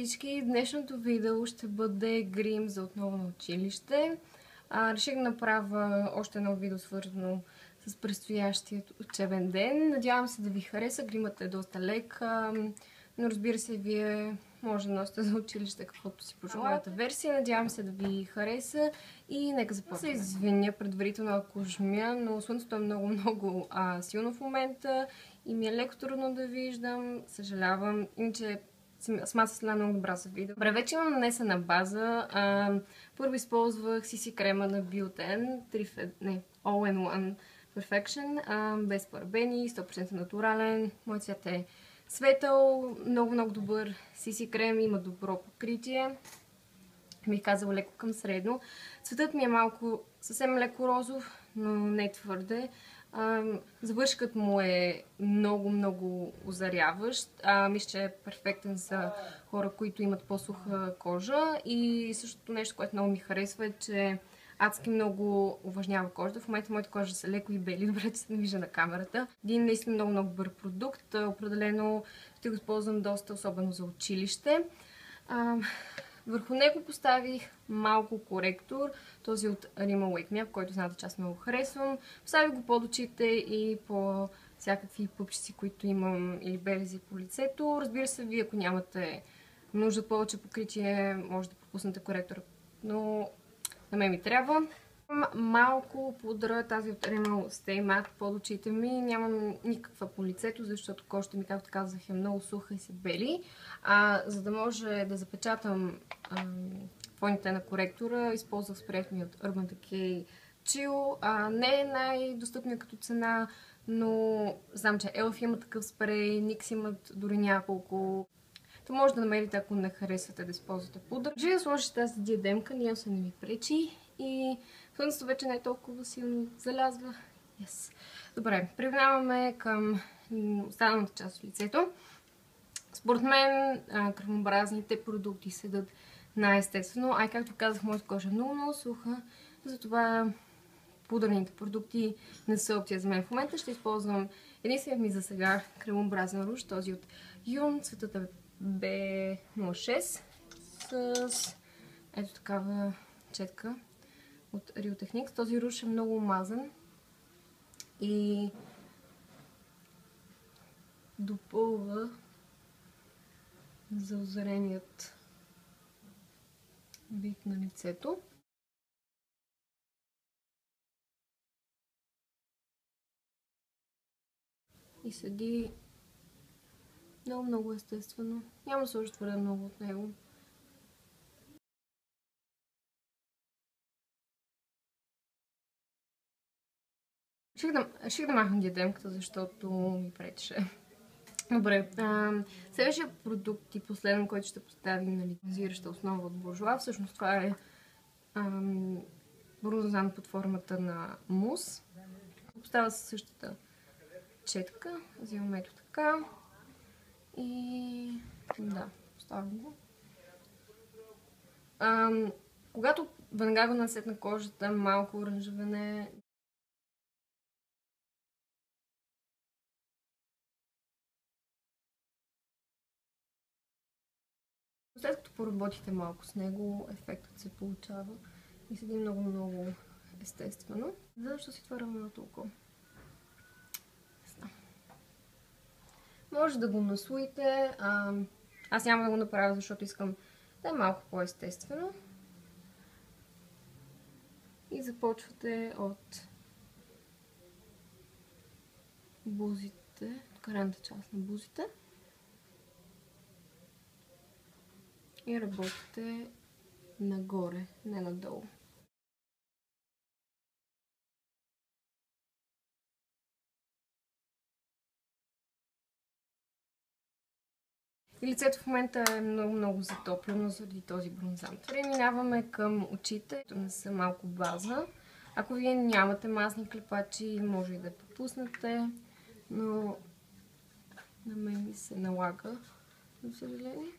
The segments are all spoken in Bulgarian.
всички! Днешното видео ще бъде грим за отново на училище. Реших да направя още едно видео, свързано с предстоящият учебен ден. Надявам се да ви хареса. Гримът е доста лек, но разбира се, вие може да носите за училище каквото си пожелаете версия. Надявам се да ви хареса и нека започнем. Се извиня предварително, ако жмя, но слънцето е много силно в момента и ми е леко трудно да виждам. Съжалявам. Иначе самата светлина е много добра за видео. Добре, вече имам нанесена база. Първо използвах CC крема на Bioten, All-in-One Perfection, без парабени, 100% натурален. Моят цвят е светъл, много добър CC крем, има добро покритие. Бих казала леко към средно. Цветът ми е малко съвсем леко розов, но не твърде. Завършкът му е много озаряващ. Мисля, че е перфектен за хора, които имат по-суха кожа. И същото нещо, което много ми харесва е, че адски много увлажнява кожата. В момента моите кожа са леко и бели, добре, че се не вижда на камерата. Един наистина много добър продукт. Определено ще го използвам доста, особено за училище. Върху него поставих малко коректор, този от Rimmel Wake Me Up, който знаете, че аз много харесвам. Поставих го под очите и по всякакви пъпчици, които имам, или белези по лицето. Разбира се, вие ако нямате нужда от повече покритие, може да пропуснете коректора, но на мен ми трябва. Малко пудра, тази от Rimmel Stay Matte под очите ми. Нямам никаква по лицето, защото кожата ми, както казах, е много суха и се бели. За да може да запечатам фоните на коректора, използвах спреят ми от Urban Decay Chill. Не е най-достъпният като цена, но знам, че Elf има такъв спрей, NYX имат дори няколко. То може да намерите, ако не харесвате да използвате пудра. Ще да сложите тази диадемка, няма се не ми пречи. И слънцето вече не е толкова силно залязва. Yes. Добре, преминаваме към останалата част от лицето. Според мен кръвнообразните продукти седат най-естествено. Както казах, моята кожа е много суха. Затова пудрените продукти не са опция за мен. В момента ще използвам единственият ми за сега кръвнообразен руж, този от Юн. Цветът е B06 с ето такава четка от Real Techniques. Този руж е много омазан и допълва за озареният вид на лицето. И седи много естествено. Няма да сложа твърде много от него. Реших да махна диадемката, защото ми пречеше. Добре, следващия продукт и последен, който ще поставим на бронзираща основа от Bourjois, всъщност това е бронзан под формата на мус. Поставя се същата четка, взимам ето така и да, поставям го. Когато веднага го нанесете на кожата, малко оранжевене. След като поработите малко с него, ефектът се получава и седи много естествено. Защо си твърдам на толкова? Може да го наслоите. Аз няма да го направя, защото искам да е малко по-естествено. И започвате от бузите, крайната част на бузите. И работите нагоре, не надолу. И лицето в момента е много затоплено заради този бронзант. Преминаваме към очите, които не са малко база. Ако вие нямате мазни клепачи, може и да пропуснете, но на мен ми се налага, за съжаление.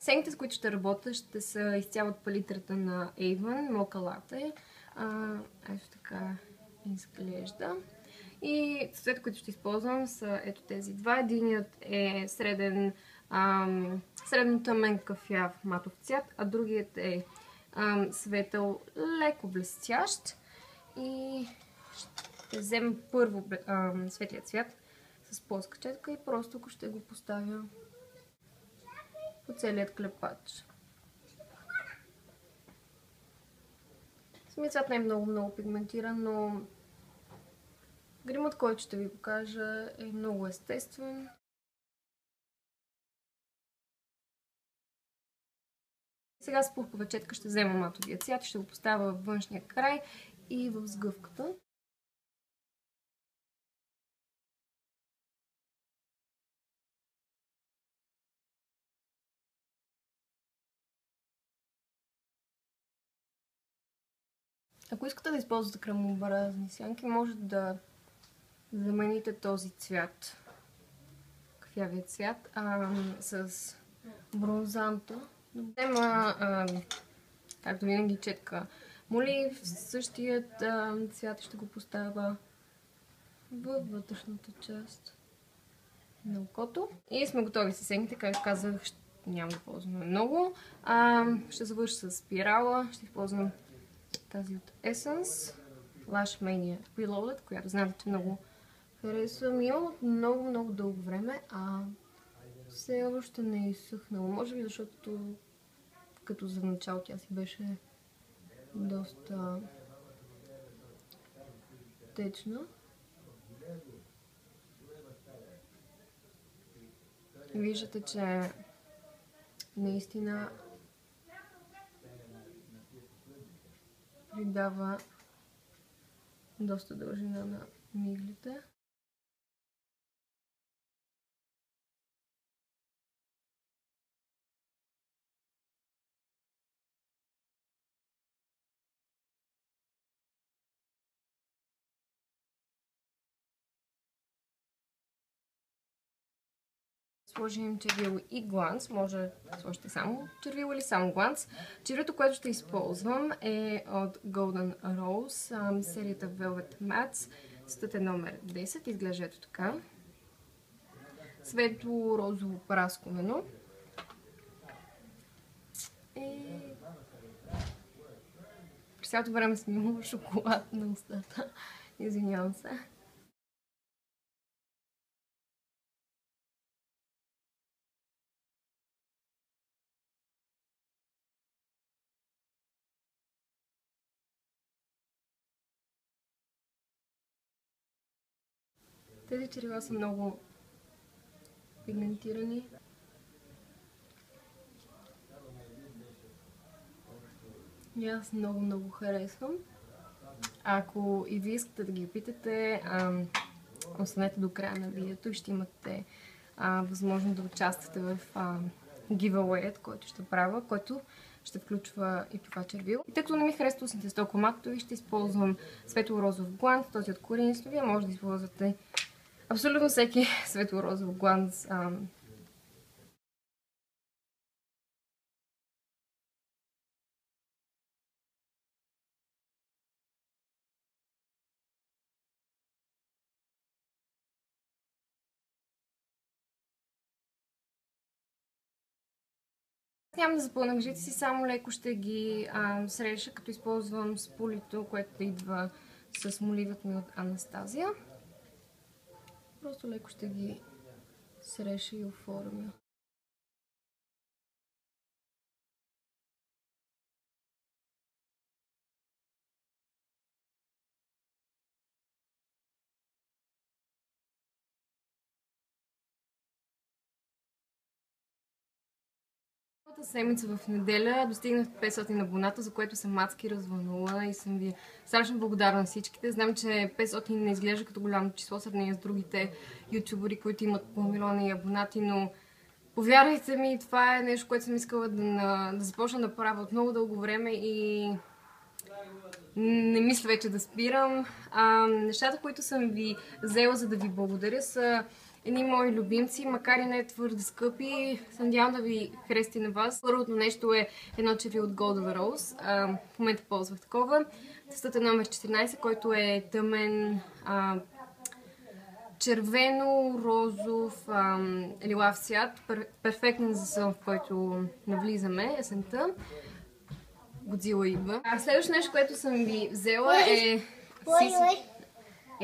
Сенките, с които ще работя, ще са изцяло от палитрата на Avon, Mocha Latte. Ето така изглежда. И цветовете, които ще използвам, са ето тези два. Единият е средно тъмен кафяв матов цвят, а другият е светъл, леко блестящ. И ще взема първо светлият цвят с плоска четка и просто ще го поставя по целият клепач. Самият цвят не е много пигментиран, но гримът, който ще ви покажа, е много естествен. Сега с пухкава четка ще взема матовия цвят и ще го поставя във външния край и в сгъвката. Ако искате да използвате кръмообразни сянки, може да замените този цвят, кафявия цвят, с бронзанта. Взема, както винаги, четка молив, същият цвят ще го поставя във вътрешната част на окото. И сме готови с сенките, както казах, няма да ползваме много. Ще завърша с спирала, ще използвам тази от Essence, Lash Mania Reloaded, която знаете, че много харесвам. Имам от много дълго време, все още не е изсъхнала. Може би защото като за начало тя си беше доста течна. Виждате, че наистина придава доста дължина на миглите. Сложим червило и гланц. Може да сложите само червило или само гланц. Червилото, което ще използвам, е от Golden Rose, серията Velvet Mattes. Цветът е номер 10. Изглежда ето така. Светло розово прасковено. И през цялото време съм имала шоколад на устата. Извинявам се. Тези червила са много пигментирани. И аз много харесвам. Ако и вие искате да ги опитате, останете до края на видеото и ще имате възможност да участвате в giveaway, който ще правя, който ще включва и това червило. И тъй като не ми харесва устните с толкова матови, ще използвам светло-розов гланц, този от Коринс, но вие може да използвате абсолютно всеки светло-розов гланц. Няма да запълня гъжите си, само леко ще ги среша, като използвам спулито, което идва с моливът ми от Анастазия. Просто леко ще ги среша и оформя. Миналата седмица в неделя достигнах 500 абоната, за което съм адски развълнувана и съм ви страшно благодарна на всичките. Знам, че 500 не изглежда като голямо число в сравнение с другите ютубери, които имат по милиони абонати, но повярвайте ми, това е нещо, което съм искала да започна да правя от много дълго време и не мисля вече да спирам. Нещата, които съм ви взела, за да ви благодаря, са едни мои любимци, макар и не твърде скъпи. Се надявам да ви харесат и на вас. Първото нещо е едно червило от Golden Rose. В момента ползвах такова. Тестът е номер 14, който е тъмен червено-розов лилав цвят. Перфектен за сезон, в който навлизаме, есента. Годзила идва. Следващото нещо, което съм ви взела е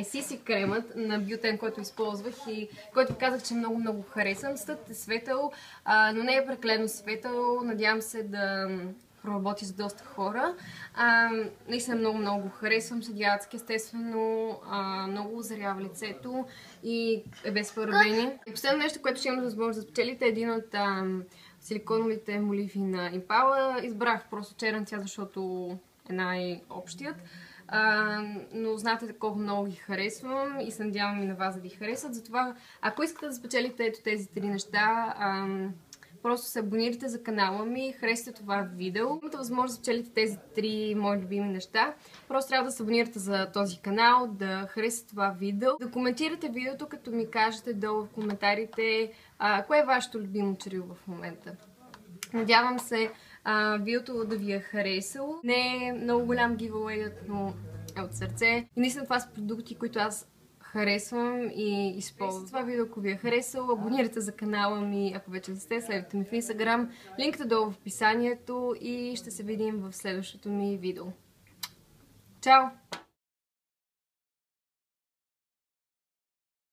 Сиси кремът на Бютен, който използвах и който казах, че много харесвам. Стът е светъл, но не е прекалено светъл. Надявам се да проработи с доста хора. Наистина много харесвам. Седяцки, естествено, много озарява лицето и е без парабени. И последно нещо, което ще имам възможност да спечелите, е един от силиконовите моливи на Impala. Избрах просто черен цвят, защото е най-общият. Но знаете колко много ги харесвам и се надявам и на вас да ви харесат. Затова, ако искате да спечелите ето тези три неща, просто се абонирайте за канала ми, харесайте това видео. Имате възможност да спечелите тези три мои любими неща. Просто трябва да се абонирате за този канал, да харесате това видео, да коментирате видеото, като ми кажете долу в коментарите кое е вашето любимо червило в момента. Надявам се видеото да ви е харесало. Не е много голям giveaway, но е от сърце. И наистина това са продукти, които аз харесвам и използвам. Това видео, ако ви е харесало, абонирайте за канала ми, ако вече не сте, следвайте ми в Instagram. Линкът е долу в описанието и ще се видим в следващото ми видео. Чао!